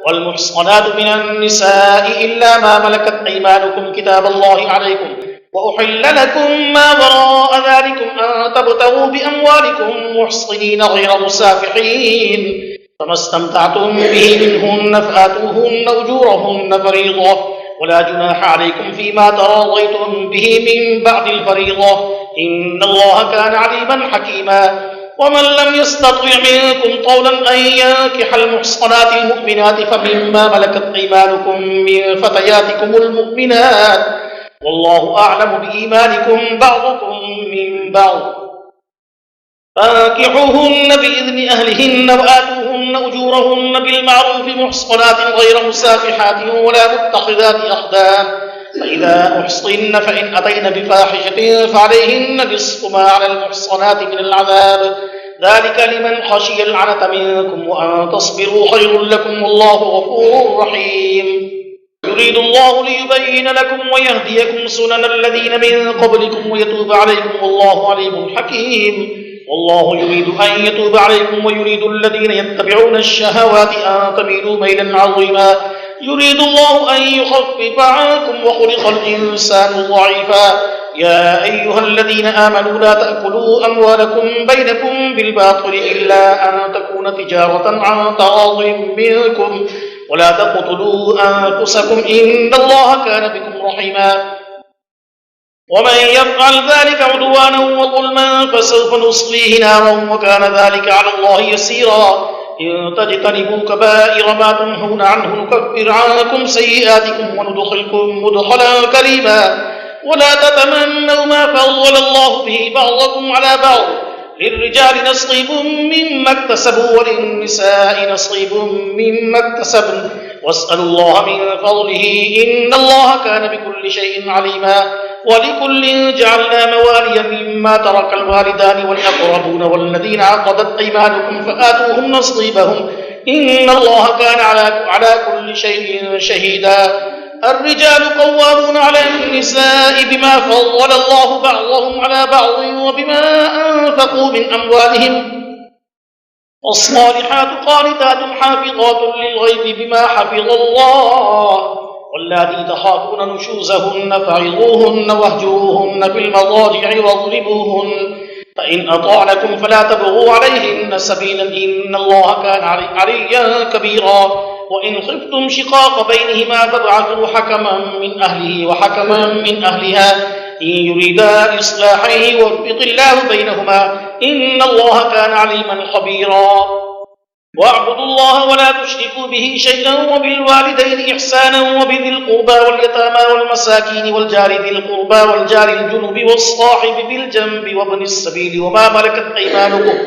والمحصنات من النساء إلا ما ملكت أيمانكم كتاب الله عليكم وأحل لكم ما وراء ذلكم أن تبتغوا بأموالكم محصنين غير مسافحين فما استمتعتم به منهن فآتوهن أجورهن فريضة ولا جناح عليكم فيما تراضيتم به من بعد الفريضة إن الله كان عليما حكيما ومن لم يستطع منكم طولا أن ينكح المحصنات المؤمنات فمما ملكت أيمانكم من فتياتكم المؤمنات والله أعلم بإيمانكم بعضكم من بعض فانكحوهن بإذن أهلهن وآتوهن أجورهن بالمعروف محصنات غير مسافحات ولا متخذات أخدان فإذا أحصن فإن أتين بفاحشة فعليهن نصف ما على المحصنات من العذاب ذلك لمن خشي العنة منكم وأن تصبروا خير لكم والله غفور رحيم يريد الله ليبين لكم ويهديكم سنن الذين من قبلكم ويتوب عليكم والله عليم حكيم والله يريد أن يتوب عليكم ويريد الذين يتبعون الشهوات أن تميلوا ميلا عظيما يريد الله أن يخفف عنكم وخلق الإنسان ضعيفا يا أيها الذين آمنوا لا تأكلوا أموالكم بينكم بالباطل إلا أن تكون تجارة عن تراض منكم ولا تقتلوا أنفسكم إن الله كان بكم رحيما ومن يفعل ذلك عدوانا وظلما فسوف نصليه نارا وكان ذلك على الله يسيرا إن تجتنبوا كبائر ما تنهون عنه نكفر عنكم سيئاتكم وندخلكم مدخلا كريما ولا تتمنوا ما فضل الله به بعضكم على بعض للرجال نصيب مما اكتسبوا وللنساء نصيب مما اكتسبن واسألوا الله من فضله إن الله كان بكل شيء عليما ولكل جعلنا موالي مما ترك الوالدان والأقربون والذين عقدت أيمانكم فآتوهم نصيبهم إن الله كان على كل شيء شهيدا الرجال قوامون على النساء بما فضل الله بعضهم على بعض وبما أنفقوا من أموالهم والصالحات قانتات حافظات للغيب بما حفظ الله واللاتي تخافون نشوزهن فعظوهن واهجروهن في المضاجع واضربوهن فإن أطعنكم فلا تبغوا عليهن سبيلا إن الله كان عليا كبيرا وإن خفتم شقاق بينهما فابعثوا حكما من أهله وحكما من أهلها إن يريدا إصلاحا يوفق الله بينهما إن الله كان عليما خبيرا واعبدوا الله ولا تشركوا به شيئا وبالوالدين إحسانا وبذي القربى واليتامى والمساكين والجار ذي القربى والجار الجنب والصاحب بالجنب وابن السبيل وما ملكت أيمانكم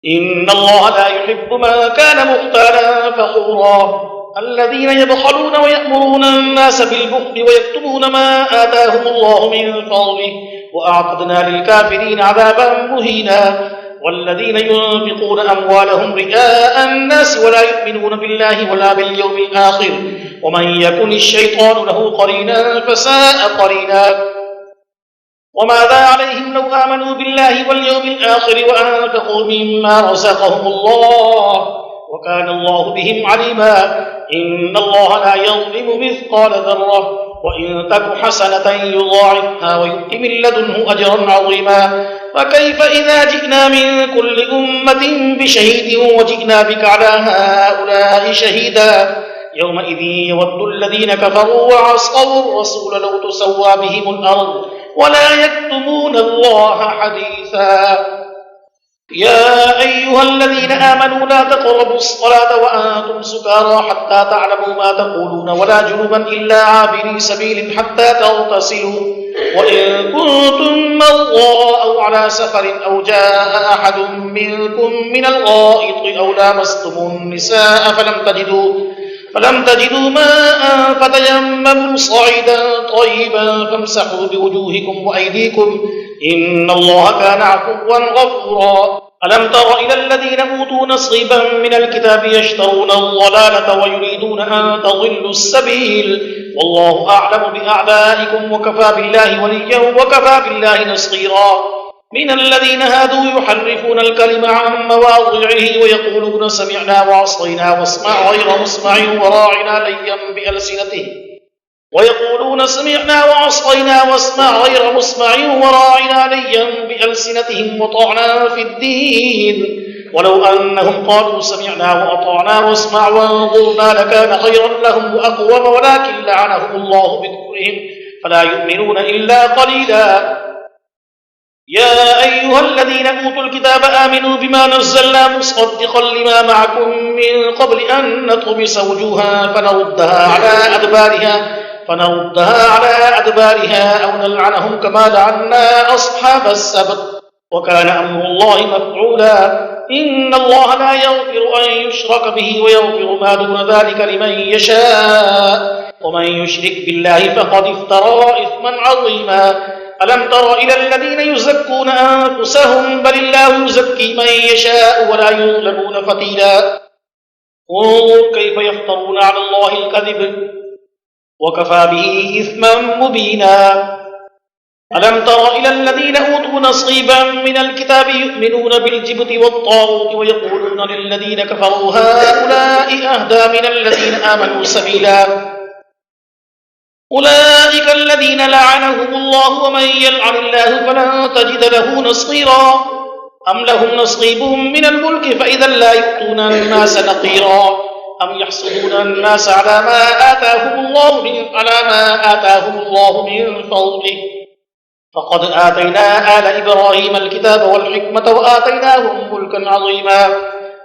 إن الله لا يحب من كان مختالا فخورا الذين يبخلون ويأمرون الناس بالبخل ويكتمون ما آتاهم الله من فضله وأعتدنا للكافرين عذابا مهينا والذين ينفقون أموالهم رئاء الناس ولا يؤمنون بالله ولا باليوم الآخر ومن يكن الشيطان له قرينا فساء قرينا وماذا عليهم لو آمنوا بالله واليوم الآخر وأنفقوا مما رزقهم الله وكان الله بهم عليما إن الله لا يظلم مثقال ذرة وإن تك حسنة يضاعفها ويؤت من لدنه أجرا عظيما فكيف إذا جئنا من كل أمة بشهيد وجئنا بك على هؤلاء شهيدا يومئذ يود الذين كفروا وعصوا الرسول لو تسوى بهم الأرض ولا يكتمون الله حديثا يا أيها الذين آمنوا لا تقربوا الصلاة وأنتم سكارى حتى تعلموا ما تقولون ولا جنبا إلا عابري سبيل حتى تغتسلوا وإن كنتم مرضى أو على سفر أو جاء أحد منكم من الغائط أو لامستم النساء فلم تجدوا ماء فتيمموا صعيدا طيبا فامسحوا بوجوهكم وأيديكم إن الله كان عفوا غفورا ألم تر إلى الذين أوتوا نصيبا من الكتاب يشترون الضلالة ويريدون أن تضلوا السبيل والله أعلم بأعدائكم وكفى بالله وليا وكفى بالله نصيرا من الذين هادوا يحرفون الكلم عن مواضعه ويقولون سمعنا وعصينا واسمع غير مسمع وراعنا ليا بألسنتهم ويقولون سمعنا وعصينا واسمع غير مسمع وراعنا ليا بألسنتهم وطعنا في الدين ولو أنهم قالوا سمعنا وأطعنا واسمع وانظرنا لكان خيرا لهم وأقوم ولكن لعنهم الله بكفرهم فلا يؤمنون إلا قليلا. يا أيها الذين أوتوا الكتاب آمنوا بما نزلنا مصدقا لما معكم من قبل أن نطمس وجوها فنردها على أدبارها أو نلعنهم كما لعنا أصحاب السبت وكان أمر الله مفعولا. إن الله لا يغفر أن يشرك به ويغفر ما دون ذلك لمن يشاء ومن يشرك بالله فقد افترى إثما عظيما. ألم تر إلى الذين يزكون أنفسهم بل الله يزكي من يشاء ولا يظلمون فتيلا. انظر كيف يفترون على الله الكذب وكفى به إثما مبينا. ألم تر إلى الذين أوتوا نصيبا من الكتاب يؤمنون بالجبت والطاغوت ويقولون للذين كفروا هؤلاء أهدى من الذين آمنوا سبيلا. أولئك الذين لعنهم الله ومن يلعن الله فلن تجد له نصيرا. أم لهم نصيب من الملك فإذا لا يؤتون الناس نقيرا. أم يحسدون الناس على ما آتاهم الله من فضله فقد آتينا آل إبراهيم الكتاب والحكمة وآتيناهم ملكا عظيما.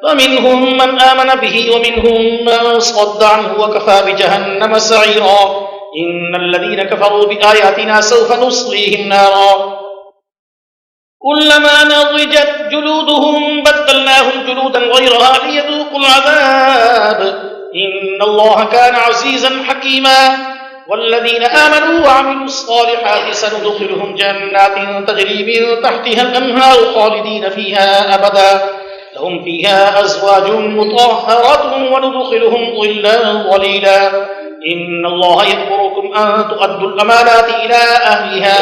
فمنهم من آمن به ومنهم من صد عنه وكفى بجهنم سعيرا. إن الذين كفروا بآياتنا سوف نصليهم نارا كلما نضجت جلودهم بدلناهم جلودا غيرها ليذوقوا العذاب إن الله كان عزيزا حكيما. والذين آمنوا وعملوا الصالحات سندخلهم جنات تجري من تحتها الأنهار خالدين فيها أبدا لهم فيها أزواج مطهرة وندخلهم ظلا ظليلا. إن الله يأمركم أن تؤدوا الأمانات إلى أهلها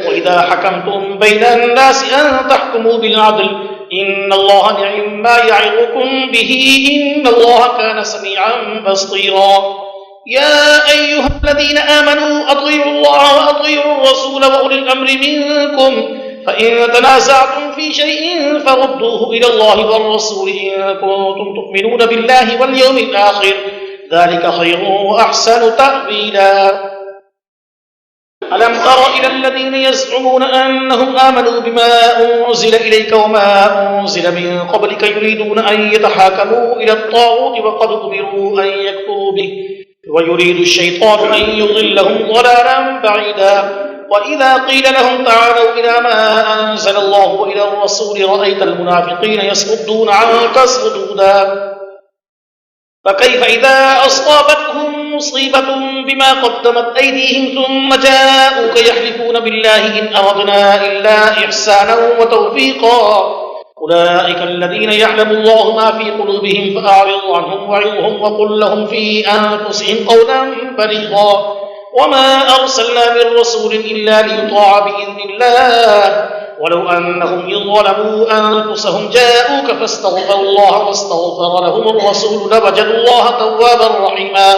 وإذا حكمتم بين الناس أن تحكموا بالعدل إن الله نعم ما يعظكم به إن الله كان سميعا بصيرا. يا أيها الذين آمنوا أطيعوا الله وأطيعوا الرسول وأولي الأمر منكم فإن تنازعتم في شيء فردوه إلى الله والرسول إن كنتم تؤمنون بالله واليوم الآخر ذلك خير وأحسن تأويلا. ألم تر إلى الذين يزعمون أنهم آمنوا بما أنزل إليك وما أنزل من قبلك يريدون أن يتحاكموا إلى الطاغوت وقد أمروا أن يكفروا به ويريد الشيطان أن يضلهم ضلالا بعيدا. وإذا قيل لهم تعالوا إلى ما أنزل الله وإلى الرسول رأيت المنافقين يصدون عنك صدودا. فكيف إذا أصابتهم مصيبة بما قدمت أيديهم ثم جاءوك يحلفون بالله إن أردنا إلا إحسانا وتوفيقا. أولئك الذين يعلم الله ما في قلوبهم فأعرض عنهم وعظهم وقل لهم في أنفسهم قولا بليغا. وما أرسلنا من رسول إلا ليطاع بإذن الله ولو أنهم إذ ظلموا أنفسهم جاءوك فاستغفروا الله واستغفر لهم الرسول لوجدوا الله توابا رحيما.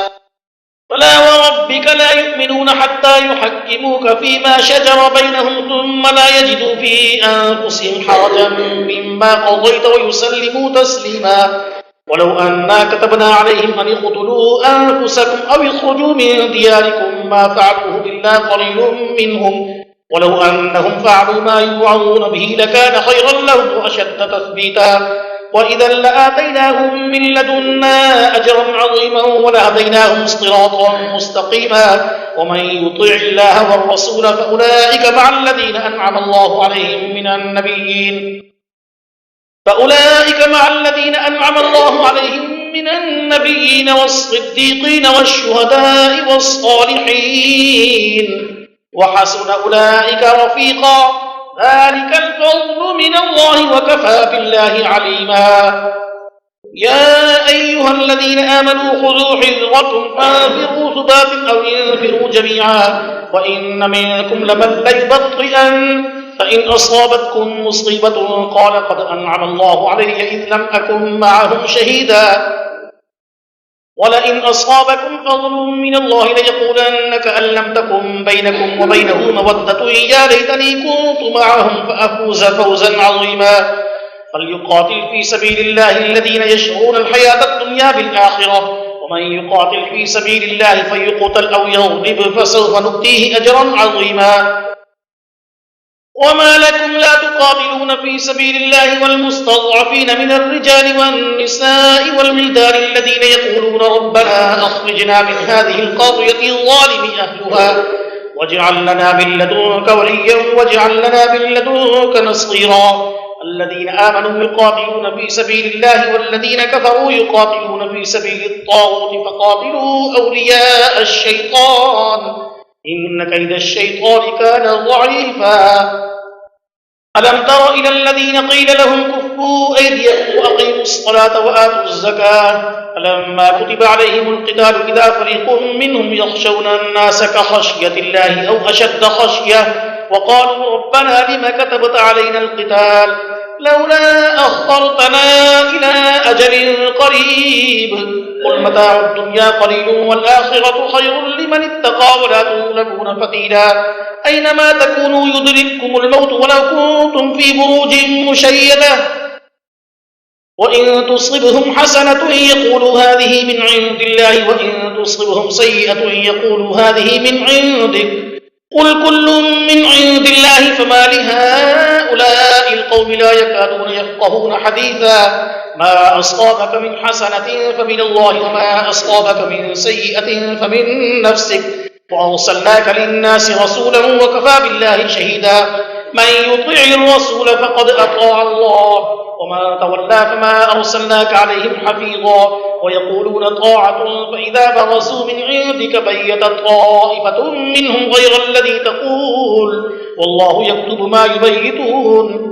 فلا وربك لا يؤمنون حتى يحكموك فيما شجر بينهم ثم لا يجدوا في أنفسهم حرجا مما قضيت ويسلموا تسليما. ولو أنا كتبنا عليهم أن اقتلوا أنفسكم أو اخرجوا من دياركم ما فعلوه إلا قليل منهم ولو أنهم فعلوا ما يوعظون به لكان خيرا لهم وأشد تثبيتا. وإذا لآتيناهم من لدنا أجرا عظيما ولهديناهم صراطا مستقيما. ومن يطع الله والرسول فأولئك مع الذين أنعم الله عليهم من النبيين والصديقين والشهداء والصالحين وحسن أولئك رفيقا. ذلك الفضل من الله وكفى بالله عليما. يا أيها الذين آمنوا خذوا حذركم فانفروا ثبات أو انفروا جميعا وإن منكم لمن ليبطئن فإن أصابتكم مصيبة قال قد أنعم الله علي إذ لم أكن معهم شهيدا ولئن أصابكم فضل من الله ليقولن كأن لم تكن بينكم وبينه مودة يا ليتني كنت معهم فأفوز فوزا عظيما فليقاتل في سبيل الله الذين يشرون الحياة الدنيا بالآخرة ومن يقاتل في سبيل الله فيقتل أو يغلب فسوف نؤتيه أجرا عظيما وما لكم لا تقاتلون في سبيل الله والمستضعفين من الرجال والنساء والولدان الذين يقولون ربنا أخرجنا من هذه القرية الظالم أهلها واجعل لنا من لدنك وليا واجعل لنا من لدنك نصيرا الذين آمنوا يقاتلون في سبيل الله والذين كفروا يقاتلون في سبيل الطاغوت فقاتلوا أولياء الشيطان إن كيد الشيطان كان ضعيفا ألم تر إلى الذين قيل لهم كفوا أيديكم وأقيموا الصلاة وآتوا الزكاة فلما كتب عليهم القتال إذا فريق منهم يخشون الناس كخشية الله أو أشد خشية وقالوا ربنا لم كتبت علينا القتال لولا أخرتنا إلى أجل قريب قل متاع الدنيا قليل والآخرة خير لمن اتقى ولا تظلمون فتيلا أينما تكونوا يدرككم الموت ولو كنتم في بروج مشيدة وإن تصبهم حسنة يقولوا هذه من عند الله وإن تصبهم سيئة يقولوا هذه من عندك قل كل من عند الله فما لهؤلاء القوم لا يكادون يفقهون حديثا ما أصابك من حسنة فمن الله وما أصابك من سيئة فمن نفسك وأرسلناك للناس رسولا وكفى بالله شهيدا من يطع الرسول فقد أطاع الله وما تولى فما أرسلناك عليهم حفيظا ويقولون طاعة فإذا برزوا من عندك بيت طائفة منهم غير الذي تقول والله يكتب ما يبيتون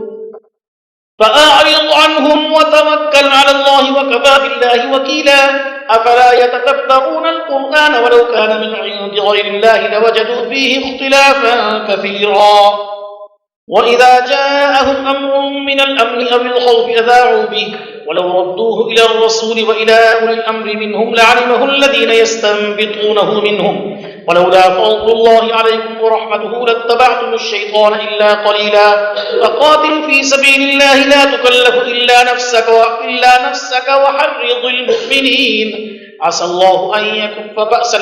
فأعرض عنهم وتوكل على الله وكفى بالله وكيلا أفلا يتدبرون القرآن ولو كان من عند غير الله لوجدوا فيه اختلافا كثيرا وإذا جاءهم أمر من الأمن أو الخوف أذاعوا به ولو ردوه إلى الرسول وإلى أولي الأمر منهم لعلمه الذين يستنبطونه منهم ولولا فضل الله عليكم ورحمته لاتبعتم الشيطان إلا قليلا فقاتل في سبيل الله لا تكلف إلا نفسك وحرض المؤمنين عسى الله أن يكف بأس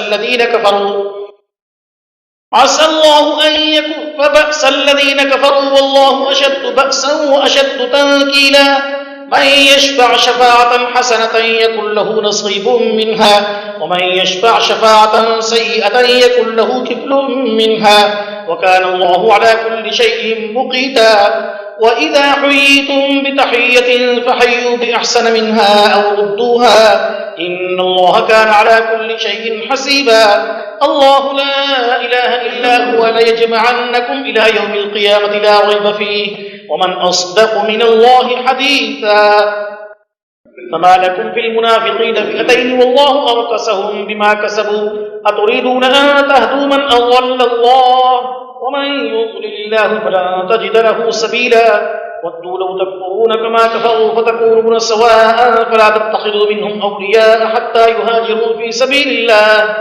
الذين كفروا والله أشد بأسا وأشد تنكيلا من يشفع شفاعة حسنة يكن له نصيب منها ومن يشفع شفاعة سيئة يكن له كفل منها وكان الله على كل شيء مقيتا وإذا حييتم بتحية فحيوا بأحسن منها أو ردوها إن الله كان على كل شيء حسيبا الله لا إله إلا هو ليجمعنكم إلى يوم القيامة لا ريب فيه ومن أصدق من الله حديثا فما لكم في المنافقين فئتين والله أركسهم بما كسبوا أتريدون أن تهدوا من أضل الله ومن يضلل الله فلن تجد له سبيلا ودوا لو تكفرون كما كفروا فتكونون سواء فلا تتخذوا منهم أولياء حتى يهاجروا في سبيل الله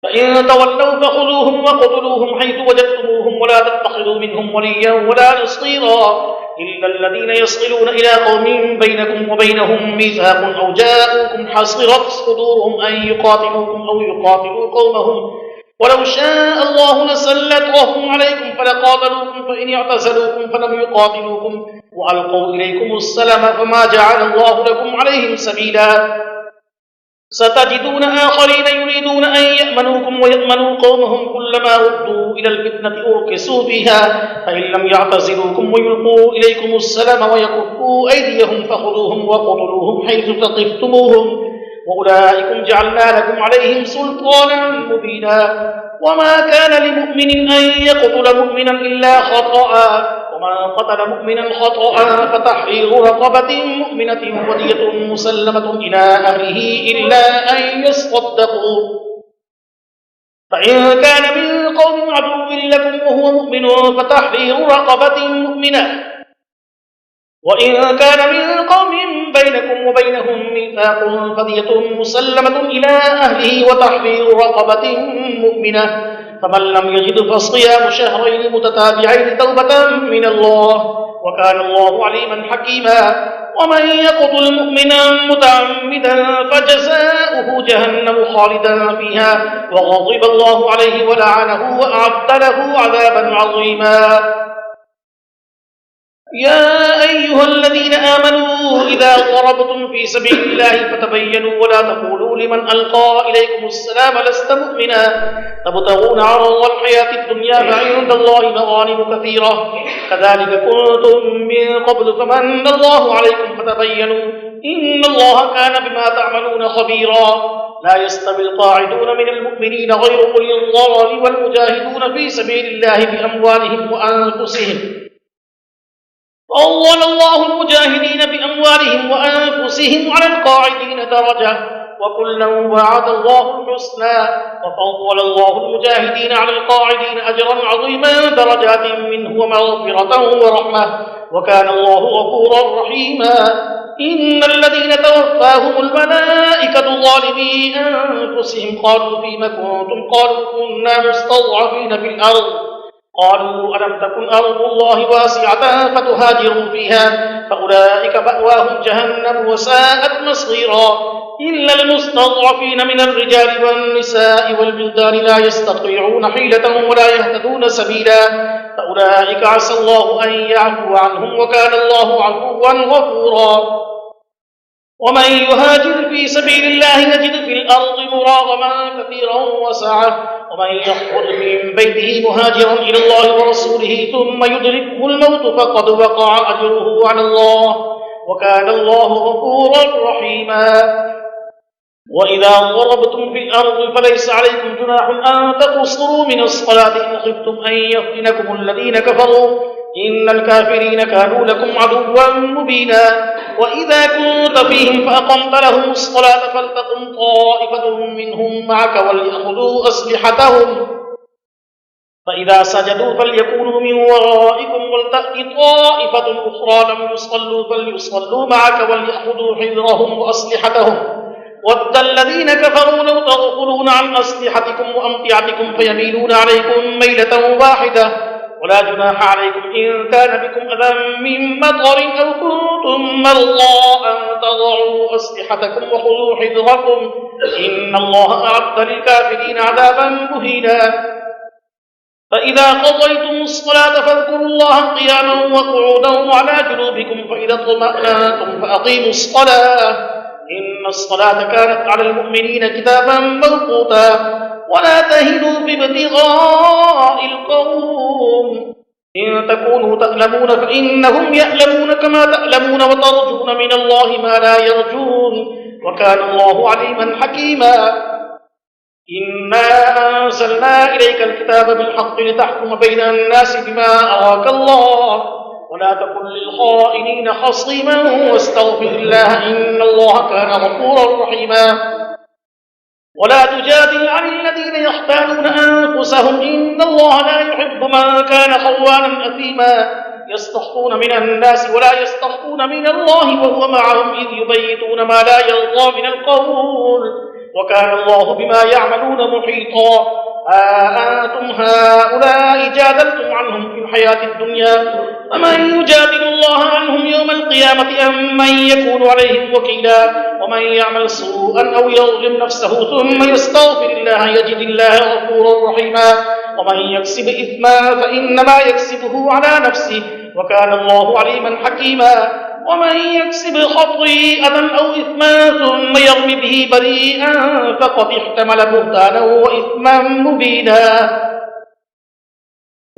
فإن تولوا فخذوهم وقتلوهم حيث وجدتموهم ولا تتخذوا منهم وليا ولا نصيرا إلا الذين يصلون إلى قوم بينكم وبينهم ميثاق أو جاءوكم حصرت صدورهم أن يقاتلوكم أو يقاتلوا قومهم ولو شاء الله لسلطهم عليكم فلقاتلوكم فإن اعتزلوكم فلم يقاتلوكم وألقوا إليكم السلم فما جعل الله لكم عليهم سبيلا ستجدون آخرين يريدون أن يأمنوكم ويأمنوا قومهم كلما ردوا إلى الفتنة أركسوا فيها فإن لم يعتزلوكم ويلقوا إليكم السلم ويكفوا أيديهم فخذوهم وقتلوهم حيث ثقفتموهم وأولئكم جعلنا لكم عليهم سلطانا مبينا وما كان لمؤمن أن يقتل مؤمنا إلا خطأ ومن قتل مؤمنا خطأ فتحرير رقبة مؤمنة ودية مسلمة إلى أهله إلا أن يصدقوا فإن كان من قوم عدو لكم وهو مؤمن فتحرير رقبة مؤمنة وإن كان من قوم بينكم وبينهم ميثاق فدية مسلمة إلى أهله وتحرير رقبة مؤمنة فمن لم يجد فصيام شهرين متتابعين توبة من الله وكان الله عليما حكيما ومن يقتل مؤمنا متعمدا فجزاؤه جهنم خالدا فيها وغضب الله عليه ولعنه وأعد له عذابا عظيما يا أيها الذين آمنوا إذا ضربتم في سبيل الله فتبينوا ولا تقولوا لمن ألقى إليكم السلام لست مؤمنا تبتغون عرض الحياة الدنيا فعند الله مغانم كثيرة كذلك كنتم من قبل فمن الله عليكم فتبينوا إن الله كان بما تعملون خبيرا لا يستوي القاعدون من المؤمنين غير أولي الضرر والمجاهدون في سبيل الله بأموالهم وأنفسهم فضل الله المجاهدين بأموالهم وأنفسهم على القاعدين درجة وكلا وعد الله الحسنى وفضل الله المجاهدين على القاعدين أجرا عظيما درجات منه ومغفرة ورحمة وكان الله غفورا رحيما إن الذين توفاهم الملائكة ظالمي أنفسهم قالوا فيم كنتم قالوا كنا مستضعفين في الأرض قالوا ألم تكن أرض الله واسعة فتهاجروا فيها فأولئك مأواهم جهنم وساءت مصيرا إلا المستضعفين من الرجال والنساء والبلدان لا يستطيعون حيلة ولا يهتدون سبيلا فأولئك عسى الله أن يعفو عنهم وكان الله عفوا غفورا ومن يهاجر في سبيل الله يجد في الأرض مراغما كثيرا وسعة ومن يخرج من بيته مهاجرا إلى الله ورسوله ثم يدركه الموت فقد وقع أجره على الله وكان الله غفورا رحيما وإذا ضربتم في الأرض فليس عليكم جناح أن تقصروا من الصلاة إن خفتم أن يفتنكم الذين كفروا إن الكافرين كانوا لكم عدوا مبينا وإذا كنت فيهم فأقمت لهم الصلاة فلتقم طائفة منهم معك وليأخذوا أسلحتهم فإذا سجدوا فليكونوا من ورائكم ولتأت طائفة أخرى لم يصلوا فليصلوا معك وليأخذوا حذرهم وأسلحتهم ود الذين كفروا لو تغفلون عن أسلحتكم وأمتعتكم فيميلون عليكم ميلة واحدة ولا جناح عليكم إن كان بكم أذى من مطر أو كنتم مرضى أن تضعوا أسلحتكم وخذوا حذركم إن الله أعد للكافرين عذابا مهينا فإذا قضيتم الصلاة فاذكروا الله قياما وقعودا وعلى جنوبكم فإذا اطمأننتم فأقيموا الصلاة إن الصلاة كانت على المؤمنين كتابا موقوتا ولا تهنوا في ابتغاء القوم إن تكونوا تألمون فإنهم يألمون كما تألمون وترجون من الله ما لا يرجون وكان الله عليما حكيما إنا أنزلنا إليك الكتاب بالحق لتحكم بين الناس بما أراك الله ولا تكن للخائنين خصيما واستغفر الله إن الله كان غفورا رحيما ولا تجادل عن الذين يختانون أنفسهم إن الله لا يحب من كان خوانا أثيما يستخفون من الناس ولا يستخفون من الله وهو معهم إذ يبيتون ما لا يرضى من القول وكان الله بما يعملون محيطا أنتم هؤلاء جادلتم عنهم في الحياة الدنيا فمن يجادل الله عنهم يوم القيامة أم من يكون عليهم وكيلا ومن يعمل سوءا أو يظلم نفسه ثم يستغفر الله يجد الله غفورا رحيما ومن يكسب إثما فإنما يكسبه على نفسه وكان الله عليما حكيما ومن يكسب خطيئة أو إثما ثم يرم به بريئا فقد احتمل بهتانا وإثما مبينا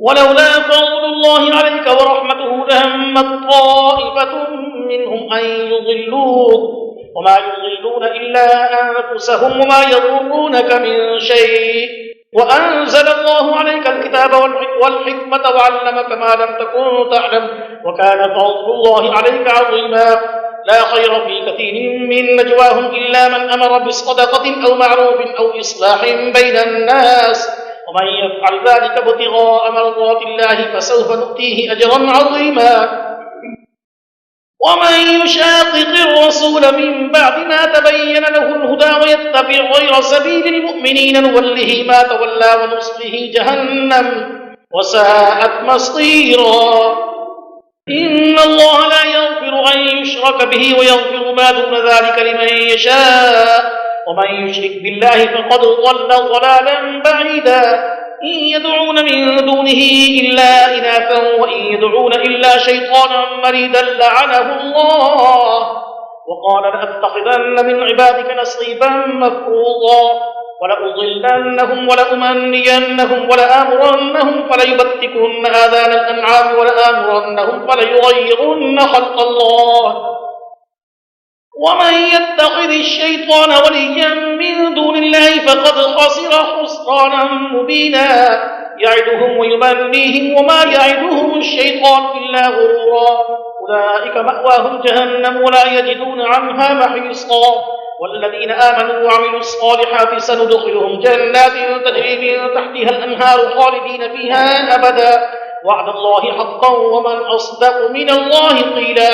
ولولا فضل الله عليك ورحمته لهمت طائفة منهم أن يضلوك وما يضلون إلا أنفسهم وما يضرونك من شيء وأنزل الله عليك الكتاب والحكمة وعلمك ما لم تكن تعلم وكان فضل الله عليك عظيما لا خير في كثير من نجواهم إلا من أمر بصدقة أو معروف أو إصلاح بين الناس ومن يفعل ذلك ابتغاء مرضات الله فسوف نؤتيه أجرا عظيما ومن يشاقق الرسول من بعد ما تبين له الهدى ويتبع غير سبيل المؤمنين نوله ما تولى ونصله جهنم وساءت مصيرا إن الله لا يغفر أن يشرك به ويغفر ما دون ذلك لمن يشاء ومن يشرك بالله فقد ضل ضلالا بعيدا إن يدعون من دونه إلا إناثا وإن يدعون إلا شيطانا مريدا لعنه الله وقال لأتخذن من عبادك نصيبا مفروضا ولأضلنهم ولأمنينهم ولآمرنهم فليبتكن آذان الأنعام ولآمرنهم فليغيرن خلق الله ومن يتخذ الشيطان وليا من دون الله فقد خسر خسرانا مبينا يعدهم ويمنيهم وما يعدهم الشيطان إلا غرورا أولئك مأواهم جهنم ولا يجدون عنها محيصا والذين آمنوا وعملوا الصالحات سندخلهم جنات تجري من تحتها الأنهار خالدين فيها أبدا وعد الله حقا ومن أصدق من الله قيلا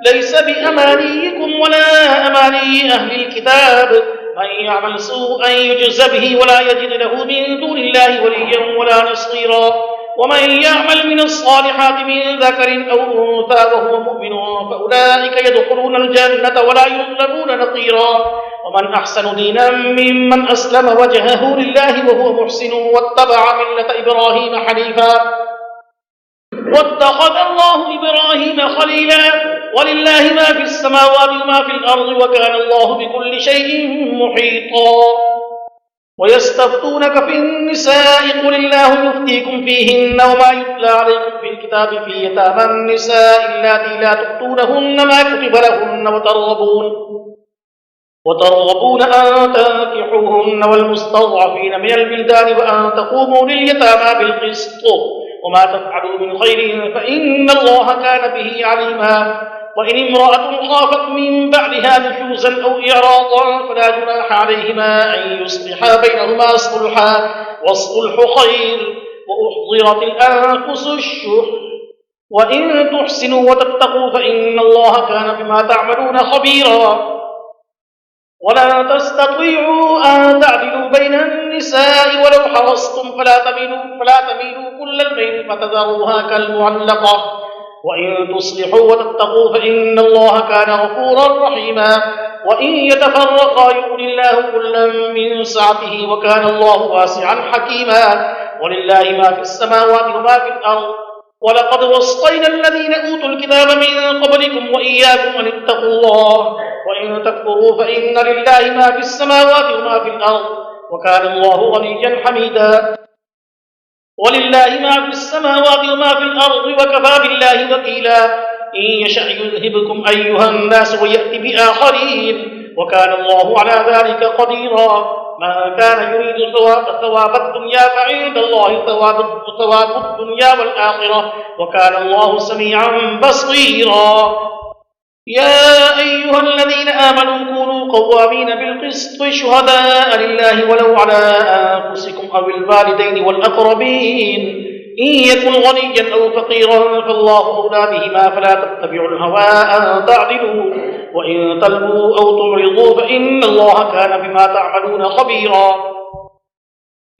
ليس بأمانيكم ولا أماني أهل الكتاب من يعمل سوءا يجز به ولا يجد له من دون الله وليا ولا نصيرا ومن يعمل من الصالحات من ذكر أو أنثى وهو مؤمن فأولئك يدخلون الجنة ولا يظلمون نقيرا ومن أحسن دينا ممن أسلم وجهه لله وهو محسن واتبع ملة إبراهيم حنيفا واتخذ الله إبراهيم خليلا ولله ما في السماوات وما في الأرض وكان الله بكل شيء محيطا ويستفتونك في النساء قل الله يفتيكم فيهن وما يتلى عليكم في الكتاب في يتامى النساء اللاتي لا تؤتونهن ما كتب لهن وترغبون أن تنكحوهن والمستضعفين من البلدان وأن تقوموا لليتامى بالقسط وما تفعلوا من خير فإن الله كان به عليما وإن امرأة خافت من بعدها نشوزا أو إعراضا فلا جناح عليهما أن يصلحا بينهما صلحا والصلح خير وأحضرت الأنفس الشح وإن تحسنوا وتتقوا فإن الله كان بما تعملون خبيرا ولا تستطيعوا أن تعدلوا بين النساء ولو حرصتم فلا تميلوا كل الميل فتذروها كالمعلقة وإن تصلحوا وتتقوا فإن الله كان غفورا رحيما وإن يتفرقا يغن الله كلا من سعته وكان الله واسعا حكيما ولله ما في السماوات وما في الأرض ولقد وصينا الذين أوتوا الكتاب من قبلكم وإياكم أن اتقوا الله وإن تكفروا فإن لله ما في السماوات وما في الأرض وكان الله غنيا حميدا ولله ما في السماوات وما في الأرض وكفى بالله وكيلا إن يشأ يذهبكم أيها الناس ويأتي بآخرين وكان الله على ذلك قديرا ما كان يريد ثواب الدنيا فعند الله ثواب الدنيا والآخرة وكان الله سميعا بصيرا يا أيها الذين آمنوا كونوا قوامين بالقسط شهداء لله ولو على أنفسكم أو الوالدين والأقربين إن يكن غنيا أو فقيرا فالله أولى بهما فلا تتبعوا الهوى أن تعدلوا وإن تلووا أو تعرضوا فإن الله كان بما تعملون خبيرا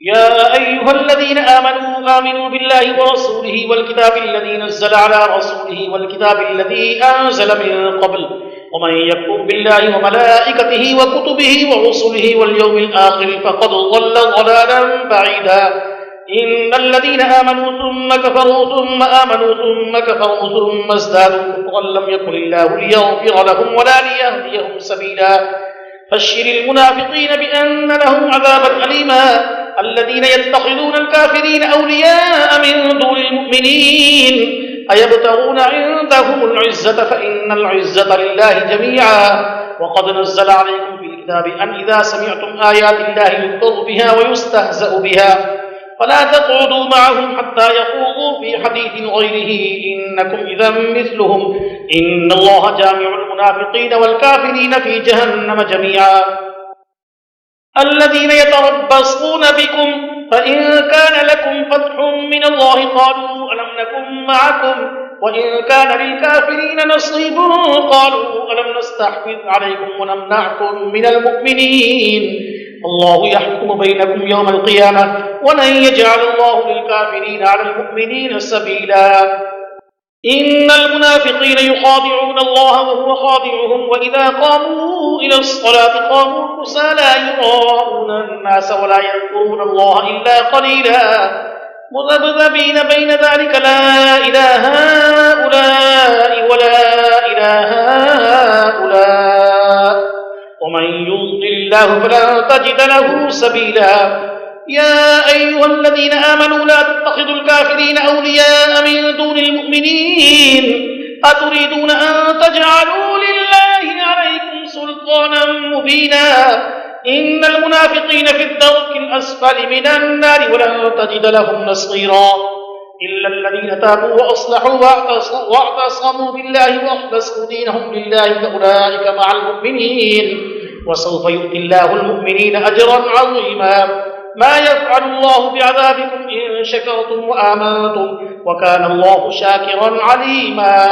يا أيها الذين آمنوا بالله ورسوله والكتاب الذي نزل على رسوله والكتاب الذي أنزل من قبل ومن يكفر بالله وملائكته وكتبه ورسله واليوم الآخر فقد ضل ضلالا بعيدا إن الذين آمنوا ثم كفروا ثم آمنوا ثم كفروا ثم ازدادوا كفرا لم يكن الله ليغفر لهم ولا ليهديهم سبيلا بشر المنافقين بأن لهم عذابا أليما الذين يتخذون الكافرين أولياء من دون المؤمنين أيبتغون عندهم العزة فإن العزة لله جميعا وقد نزل عليكم في الكتاب أن إذا سمعتم آيات الله يكفر بها ويستهزأ بها فلا تقعدوا معهم حتى يخوضوا في حديث غيره إنكم إذا مثلهم إن الله جامع المنافقين والكافرين في جهنم جميعا الذين يتربصون بكم فإن كان لكم فتح من الله قالوا ألم نكن معكم وإن كان للكافرين نصيب قالوا ألم نستحوذ عليكم ونمنعكم من المؤمنين الله يحكم بينكم يوم القيامة ولن يجعل الله للكافرين على المؤمنين سبيلا إن المنافقين يخادعون الله وهو خادعهم وإذا قاموا إلى الصلاة قاموا كسالى يراءون الناس ولا يذكرون الله إلا قليلا مذبذبين بين ذلك لا إلى هؤلاء ولا إلى هؤلاء ومن يضلل الله فلن تجد له سبيلا يا أيها الذين آمنوا لا تتخذوا الكافرين أولياء من دون المؤمنين أتريدون أن تجعلوا لله عليكم سلطانا مبينا إن المنافقين في الدرك الأسفل من النار ولن تجد لهم نصيرا إلا الذين تابوا وأصلحوا واعتصموا بالله وأخلصوا دينهم لله فأولئك مع المؤمنين وسوف يؤتي الله المؤمنين أجرا عظيما ما يفعل الله بعذابكم إن شكرتم وآمنتم وكان الله شاكرا عليما